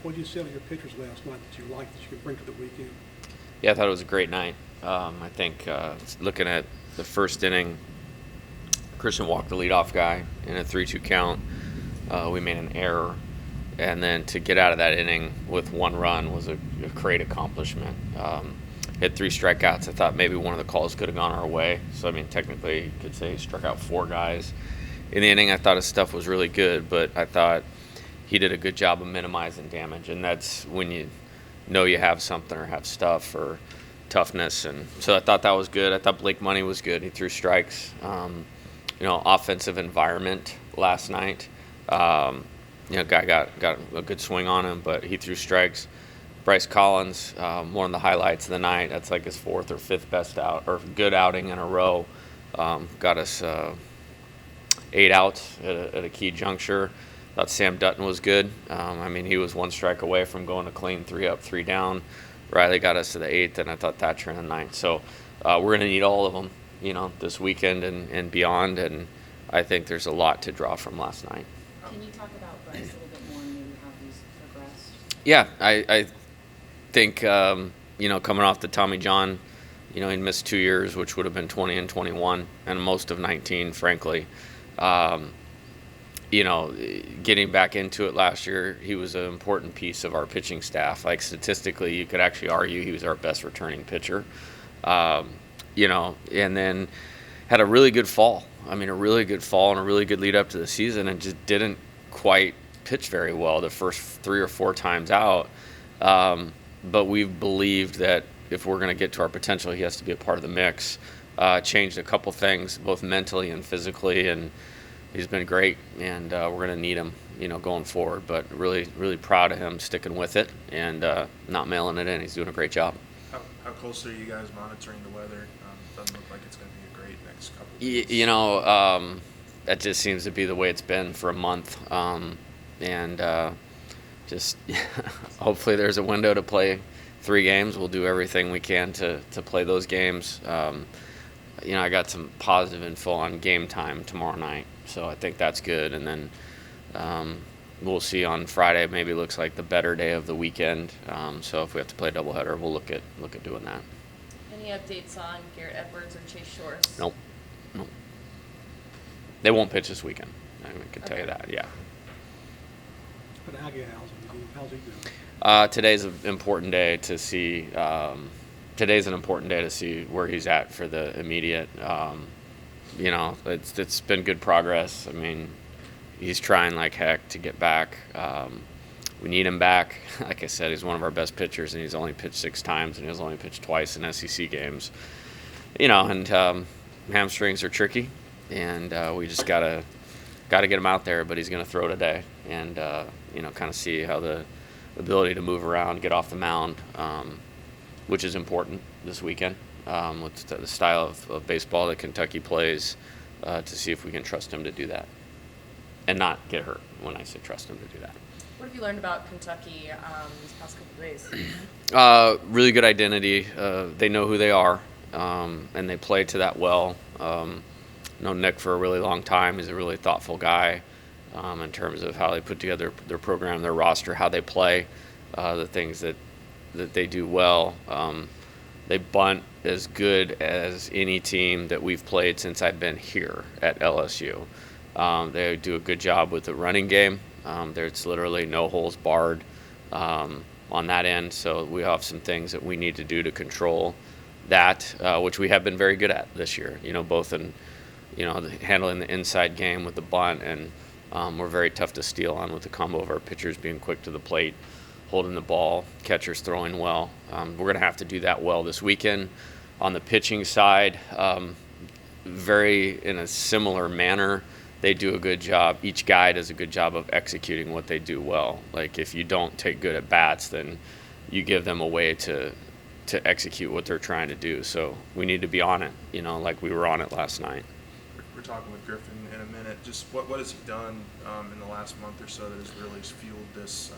What did you see on your pitchers last night that you liked that you could bring to the weekend? Yeah, I thought it was a great night. I think looking at the first inning, Christian walked the leadoff guy in a 3-2 count. We made an error. And then to get out of that inning with one run was a great accomplishment. Hit 3 strikeouts. I thought maybe one of the calls could have gone our way. So, I mean, technically you could say he struck out 4 guys. In the inning, I thought his stuff was really good, but I thought he did a good job of minimizing damage. And that's when you know you have something or have stuff or toughness. And so I thought that was good. I thought Blake Money was good. He threw strikes. Offensive environment last night. Guy got a good swing on him, but he threw strikes. Bryce Collins, one of the highlights of the night. That's like his 4th or 5th best out or good outing in a row. Got us 8 outs at a key juncture. Thought Sam Dutton was good. He was 1 strike away from going to clean 3 up, 3 down. Riley got us to the 8th, and I thought Thatcher in the 9th. So we're going to need all of them, this weekend and beyond. And I think there's a lot to draw from last night. Can you talk about Bryce a little bit more and maybe how he's progressed? Yeah, I think, coming off the Tommy John, he missed 2 years, which would have been 20 and 21, and most of 19, frankly. Getting back into it last year, he was an important piece of our pitching staff. Like, statistically, you could actually argue he was our best returning pitcher. And then had a really good fall. A really good fall and a really good lead up to the season, and just didn't quite pitch very well the first 3 or 4 times out. But we've believed that if we're going to get to our potential, he has to be a part of the mix. Changed a couple things, both mentally and physically, and he's been great, and we're going to need him, going forward. But really, really proud of him sticking with it and not mailing it in. He's doing a great job. How closely are you guys monitoring the weather? Doesn't look like it's going to be a great next couple of weeks. That just seems to be the way it's been for a month. Hopefully there's a window to play 3 games. We'll do everything we can to play those games. I got some positive info on game time tomorrow night, so I think that's good. And then we'll see on Friday. Maybe looks like the better day of the weekend. So if we have to play a doubleheader, we'll look at doing that. Any updates on Garrett Edwards or Chase Shores? Nope. They won't pitch this weekend. I can tell you that. Yeah. But how's he doing? Today's an important day to see. Where he's at for the immediate. It's been good progress. He's trying like heck to get back. We need him back. Like I said, he's one of our best pitchers, and he's only pitched 6 times, and he's only pitched twice in SEC games. Hamstrings are tricky, and we just gotta get him out there. But he's gonna throw today, and kind of see how the ability to move around, get off the mound, which is important this weekend with the style of baseball that Kentucky plays, to see if we can trust him to do that and not get hurt when I say trust him to do that. What have you learned about Kentucky these past couple of days? Really good identity. They know who they are, and they play to that well. Known Nick for a really long time. He's a really thoughtful guy in terms of how they put together their program, their roster, how they play, the things that they do well. They bunt as good as any team that we've played since I've been here at LSU. They do a good job with the running game. There's literally no holes barred on that end, so we have some things that we need to do to control that, which we have been very good at this year, both in handling the inside game with the bunt, and we're very tough to steal on with the combo of our pitchers being quick to the plate, holding the ball, catchers throwing well. We're going to have to do that well this weekend. On the pitching side, very in a similar manner, they do a good job. Each guy does a good job of executing what they do well. Like, if you don't take good at bats, then you give them a way to execute what they're trying to do. So we need to be on it, like we were on it last night. We're talking with Griffin in a minute. Just what has he done in the last month or so that has really fueled this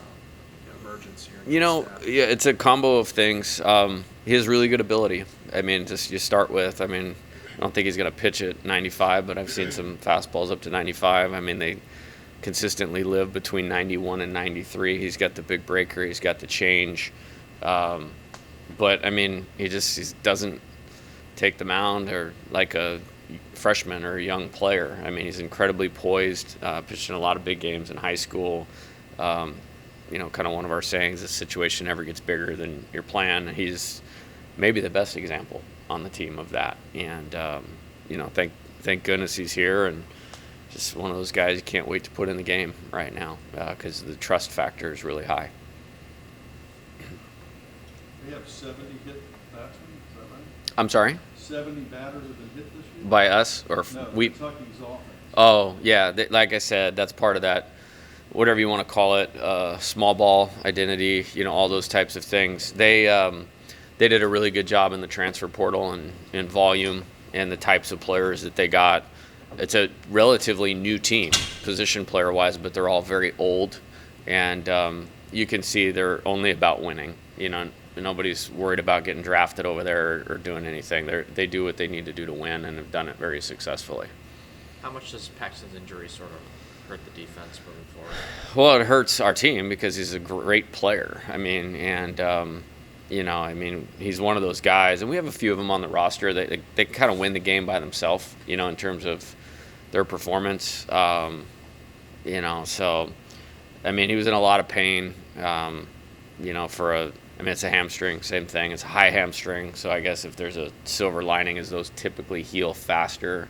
emergence here? Yeah, it's a combo of things. He has really good ability. You start with, I don't think he's going to pitch at 95, but I've seen some fastballs up to 95. consistently live between 91 and 93. He's got the big breaker. He's got the change. But, I mean, he doesn't take the mound or like a freshman or a young player. I mean, he's incredibly poised, pitched in a lot of big games in high school. You know, kind of one of our sayings, the situation never gets bigger than your plan. He's maybe the best example on the team of that. And, you know, thank goodness he's here, and just one of those guys you can't wait to put in the game right now because the trust factor is really high. We have 70 hit batsmen, is that right? I'm sorry? 70 batters have been hit this year? By us? Or No, we? Kentucky's offense. Oh, yeah. Like I said, that's part of that, whatever you want to call it, small ball identity, you know, all those types of things. They did a really good job in the transfer portal and volume and the types of players that they got. It's a relatively new team, position player-wise, but they're all very old. And you can see they're only about winning. You know, nobody's worried about getting drafted over there or doing anything. They do what they need to do to win and have done it very successful. How much does Paxton's injury sort of hurt the defense moving forward? Well, it hurts our team because he's a great player. I mean, and you know, I mean, he's one of those guys, and we have a few of them on the roster that they kind of win the game by themselves, you know, in terms of their performance. You know, so I mean, he was in a lot of pain. You know, I mean, it's a hamstring, same thing. It's a high hamstring, so I guess if there's a silver lining is those typically heal faster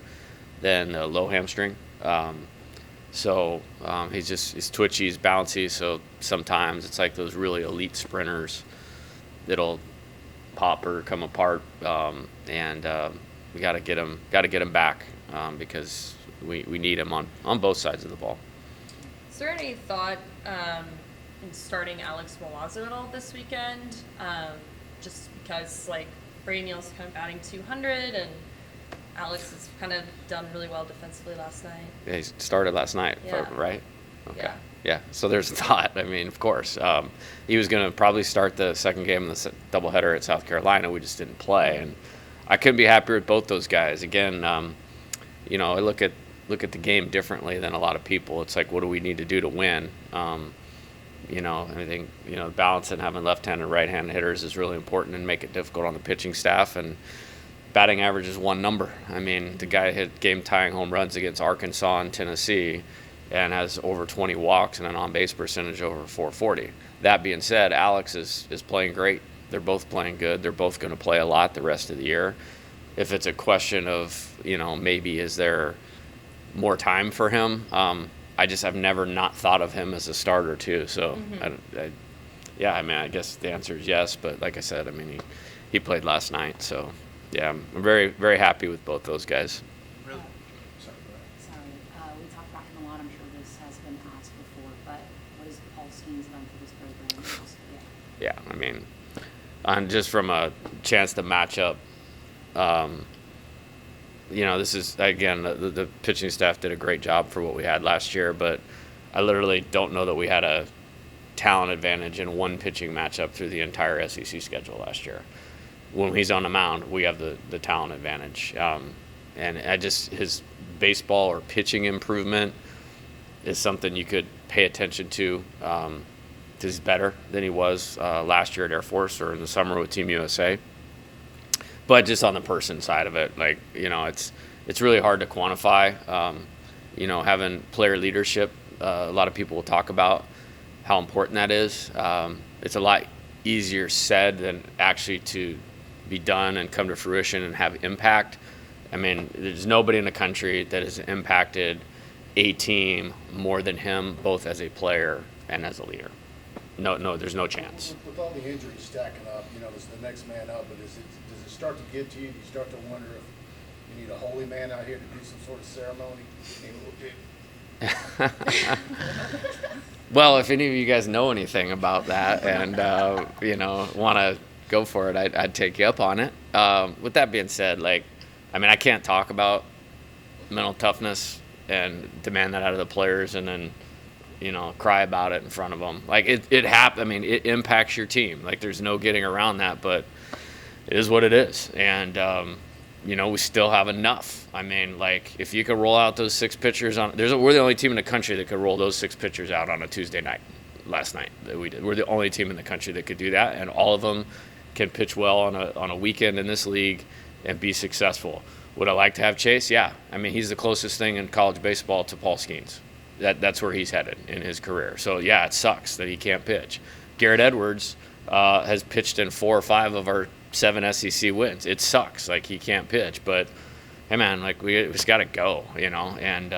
than the low hamstring. So he's twitchy, he's bouncy, so sometimes it's like those really elite sprinters that'll pop or come apart, and we got to get him back because we need him on both sides of the ball. Is there any thought in starting Alex Milazzo at all this weekend? Just because, like, Brady Neal's kind of batting 200, and Alex has kind of done really well defensively last night. Yeah, he started last night, Yeah. right? Okay. Yeah. Yeah, so there's a thought. I mean, of course. He was going to probably start the second game in the doubleheader at South Carolina. We just didn't play. And I couldn't be happier with both those guys. Again, you know, I look at the game differently than a lot of people. It's like, what do we need to do to win? You know, I think, you know, balance and having left-handed and right-handed hitters is really important and make it difficult on the pitching staff. And batting average is one number. I mean, the guy hit game-tying home runs against Arkansas and Tennessee and has over 20 walks and an on-base percentage over 440. That being said, Alex is playing great. They're both playing good. They're both going to play a lot the rest of the year. If it's a question of, you know, maybe is there more time for him, I've never not thought of him as a starter too. So, yeah, I mean, I guess the answer is yes. But like I said, I mean, he played last night. So, yeah, I'm very, very happy with both those guys. Really? Sorry, go ahead. Sorry, we talked about him a lot. I'm sure this has been asked before, but what has Paul Skeens done for this program? Yeah, I mean, and just from a chance to match up, you know, this is, again, the pitching staff did a great job for what we had last year, but I literally don't know that we had a talent advantage in one pitching matchup through the entire SEC schedule last year. When he's on the mound, we have the talent advantage. And his baseball or pitching improvement is something you could pay attention to. He's better than he was last year at Air Force or in the summer with Team USA. But just on the person side of it, like, you know, it's really hard to quantify. You know, having player leadership, a lot of people will talk about how important that is. It's a lot easier said than actually to be done and come to fruition and have impact. I mean, there's nobody in the country that has impacted a team more than him, both as a player and as a leader. No, there's no chance. With all the injuries stacking up, you know, it's the next man up, but does it start to get to you? Do you start to wonder if you need a holy man out here to do some sort of ceremony? Well, if any of you guys know anything about that and, you know, want to go for it, I'd take you up on it. With that being said, like, I mean, I can't talk about mental toughness and demand that out of the players and then, you know, cry about it in front of them. Like, it I mean, it impacts your team. Like, there's no getting around that, but it is what it is. And, we still have enough. I mean, like, if you could roll out those 6 pitchers we're the only team in the country that could roll those 6 pitchers out on a Tuesday night. Last night that we did. We're the only team in the country that could do that, and all of them can pitch well on a weekend in this league and be successful. Would I like to have Chase? Yeah. I mean, he's the closest thing in college baseball to Paul Skeens. That's where he's headed in his career. So, yeah, it sucks that he can't pitch. Garrett Edwards has pitched in 4 or 5 of our 7 SEC wins. It sucks. Like, he can't pitch. But, hey, man, like, we just got to go, And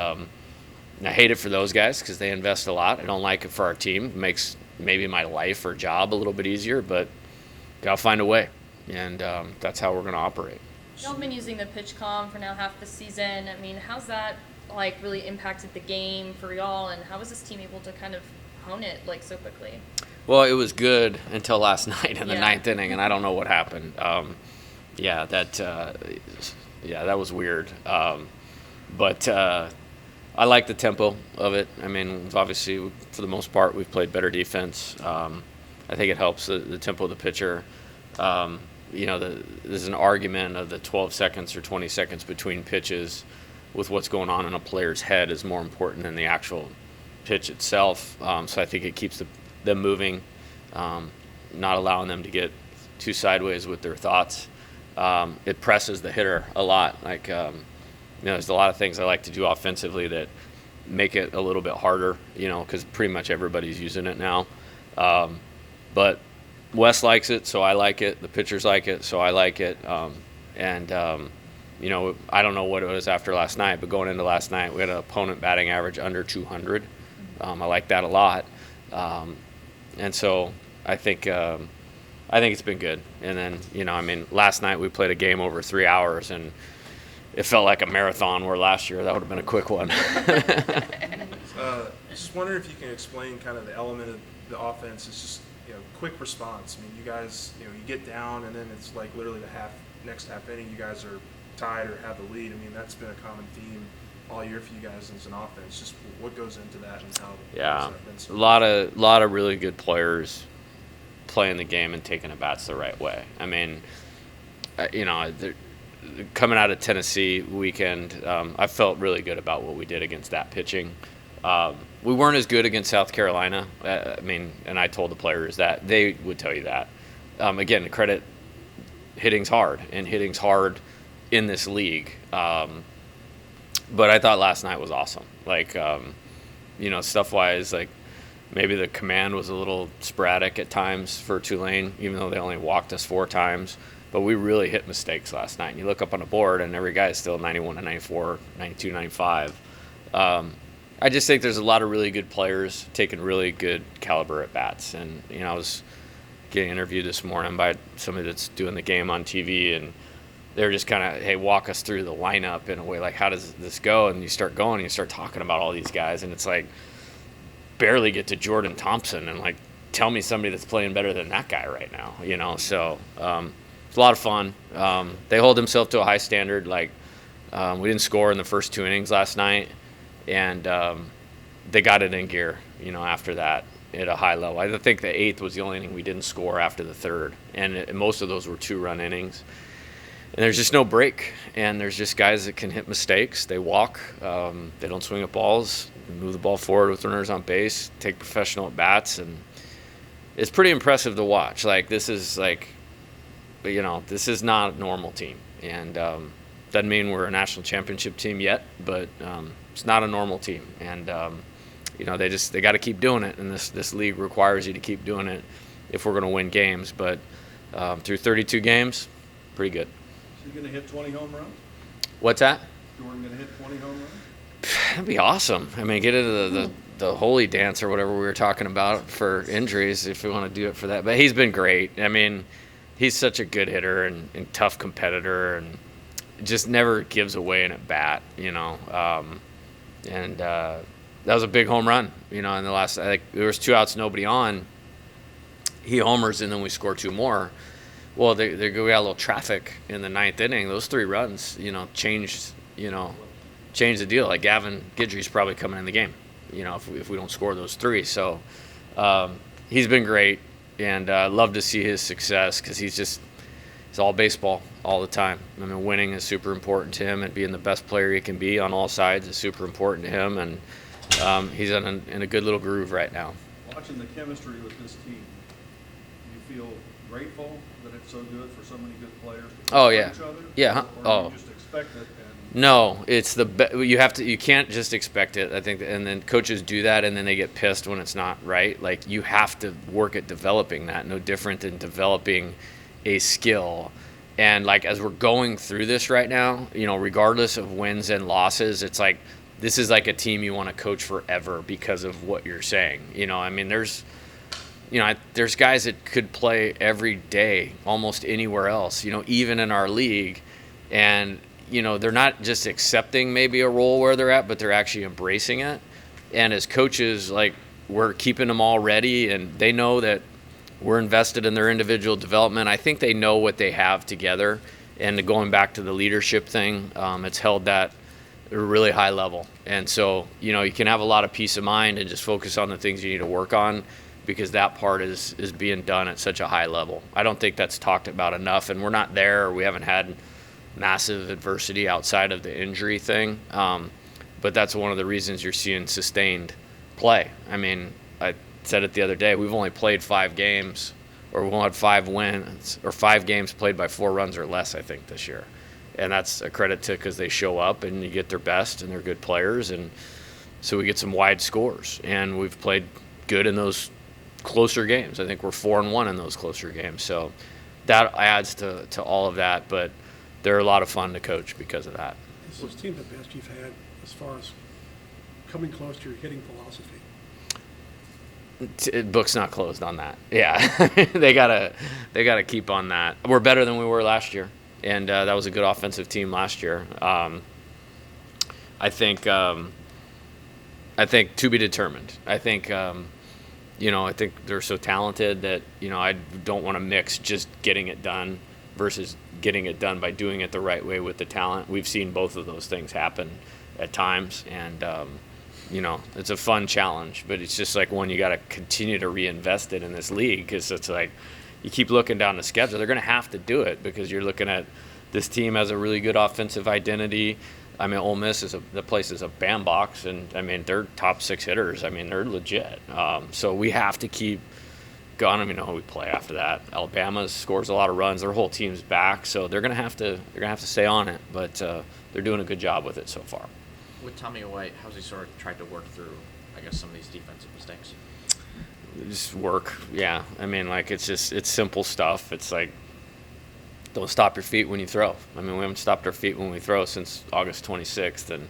I hate it for those guys because they invest a lot. I don't like it for our team. It makes maybe my life or job a little bit easier, but got to find a way. And that's how we're going to operate. Y'all have been using the PitchCom for now half the season. I mean, how's that like really impacted the game for y'all, and how was this team able to kind of hone it like so quickly? Well, it was good until last night in the Yeah. 9th inning, and I don't know what happened. That was weird. But I like the tempo of it. I mean, obviously, for the most part, we've played better defense. I think it helps the tempo of the pitcher. There's an argument of the 12 seconds or 20 seconds between pitches with what's going on in a player's head is more important than the actual pitch itself. So I think it keeps them moving, not allowing them to get too sideways with their thoughts. It presses the hitter a lot. Like, there's a lot of things I like to do offensively that make it a little bit harder, because pretty much everybody's using it now. But Wes likes it, so I like it. The pitchers like it, so I like it. I don't know what it was after last night, but going into last night, we had an opponent batting average under 200. I like that a lot. And so I think it's been good. And then, last night we played a game over 3 hours, and it felt like a marathon, where last year that would have been a quick one. Just wondering if you can explain kind of the element of the offense. It's just, quick response. I mean, you guys, you get down, and then it's like literally the next half inning, you guys are tied or have the lead. I mean, that's been a common theme all year for you guys as an offense. Just what goes into that and how Yeah, has that been so a lot of really good players playing the game and taking the bats the right way. I mean, coming out of Tennessee weekend, I felt really good about what we did against that pitching. We weren't as good against South Carolina. And I told the players that. They would tell you that. Again, credit, hitting's hard, and hitting's hard in this league. But I thought last night was awesome. Like, stuff-wise, like, maybe the command was a little sporadic at times for Tulane, even though they only walked us 4 times. But we really hit mistakes last night. And you look up on the board, and every guy is still 91 to 94, 92, 95. I just think there's a lot of really good players taking really good caliber at bats. And, I was getting interviewed this morning by somebody that's doing the game on TV, and they're just kind of, hey, walk us through the lineup in a way, like, how does this go? And you start going, and you start talking about all these guys, and it's like, barely get to Jordan Thompson, and, like, tell me somebody that's playing better than that guy right now, So it's a lot of fun. They hold themselves to a high standard. Like, we didn't score in the first 2 innings last night, and they got it in gear, after that at a high level. I think the 8th was the only inning we didn't score after the 3rd, and most of those were 2-run innings. And there's just no break, and there's just guys that can hit mistakes. They walk, they don't swing at balls, move the ball forward with runners on base, take professional at bats, and it's pretty impressive to watch. Like, this is this is not a normal team, and doesn't mean we're a national championship team yet, but it's not a normal team, and they got to keep doing it, and this league requires you to keep doing it if we're going to win games. But through 32 games, pretty good. So you're gonna hit 20 home runs? What's that? Jordan gonna hit 20 home runs? That'd be awesome. I mean, get into the holy dance or whatever we were talking about for injuries if we want to do it for that. But he's been great. I mean, he's such a good hitter and tough competitor, and just never gives away an at bat, And that was a big home run, in the last. I think there was 2 outs, nobody on. He homers, and then we score 2 more. Well, we got a little traffic in the 9th inning. Those 3 runs, changed the deal. Like, Gavin Guidry's probably coming in the game, if we don't score those 3. So he's been great, and I love to see his success because he's It's all baseball all the time. I mean, winning is super important to him, and being the best player he can be on all sides is super important to him. And he's in a good little groove right now. Watching the chemistry with this team, you feel grateful that it's so good for so many good players to play Oh, for yeah. each other? Yeah, huh? Or Oh. you just expect it and No, it's you can't just expect it. I think, and then coaches do that, and then they get pissed when it's not right. Like, you have to work at developing that. No different than developing a skill. And like, as we're going through this right now, regardless of wins and losses, it's like, this is like a team you want to coach forever because of what you're saying. I mean, there's guys that could play every day almost anywhere else, even in our league, and they're not just accepting maybe a role where they're at, but they're actually embracing it. And as coaches, like, we're keeping them all ready, and they know that we're invested in their individual development. I think they know what they have together. And going back to the leadership thing, it's held that at a really high level. And so, you can have a lot of peace of mind and just focus on the things you need to work on, because that part is being done at such a high level. I don't think that's talked about enough, and we're not there. We haven't had massive adversity outside of the injury thing. But that's one of the reasons you're seeing sustained play. I mean, I said it the other day, we've only played 5 games, or we'll have 5 wins, or 5 games played by 4 runs or less, I think, this year. And that's a credit to, because they show up and you get their best and they're good players. And so we get some wide scores, and we've played good in those closer games. I think we're 4-1 in those closer games. So that adds to all of that, but they're a lot of fun to coach because of that. Is this team the best you've had as far as coming close to your hitting philosophy? Book's not closed on that. Yeah, they gotta keep on that. We're better than we were last year, and that was a good offensive team last year. I think to be determined. I think they're so talented that I don't want to mix just getting it done versus getting it done by doing it the right way with the talent. We've seen both of those things happen at times, and it's a fun challenge, but it's just like one you got to continue to reinvest in this league, because it's like you keep looking down the schedule. They're going to have to do it, because you're looking at this team has a really good offensive identity. I mean, Ole Miss the place is a bandbox, and I mean, they're top 6 hitters. I mean, they're legit. So we have to keep going. I don't even know who we play after that. Alabama scores a lot of runs. Their whole team's back, so they're gonna have to stay on it. But they're doing a good job with it so far. With Tommy White, how's he sort of tried to work through, I guess, some of these defensive mistakes? Just work, yeah. I mean, like, it's simple stuff. It's like, don't stop your feet when you throw. I mean, we haven't stopped our feet when we throw since August 26th, and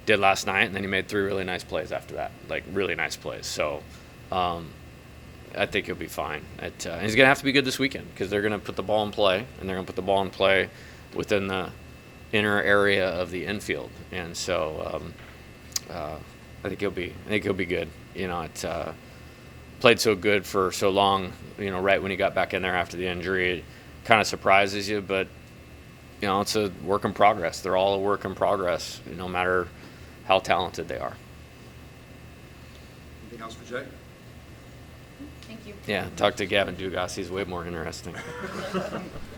did last night, and then he made 3 really nice plays after that, like really nice plays. So I think he'll be fine. And he's going to have to be good this weekend, because they're going to put the ball in play, and they're going to put the ball in play within the inner area of the infield. And so I think he'll be good. It played so good for so long, right when he got back in there after the injury. It kind of surprises you, but it's a work in progress. They're all a work in progress, no matter how talented they are. Anything else for Jay? Thank you. Yeah, talk to Gavin Dugas. He's way more interesting.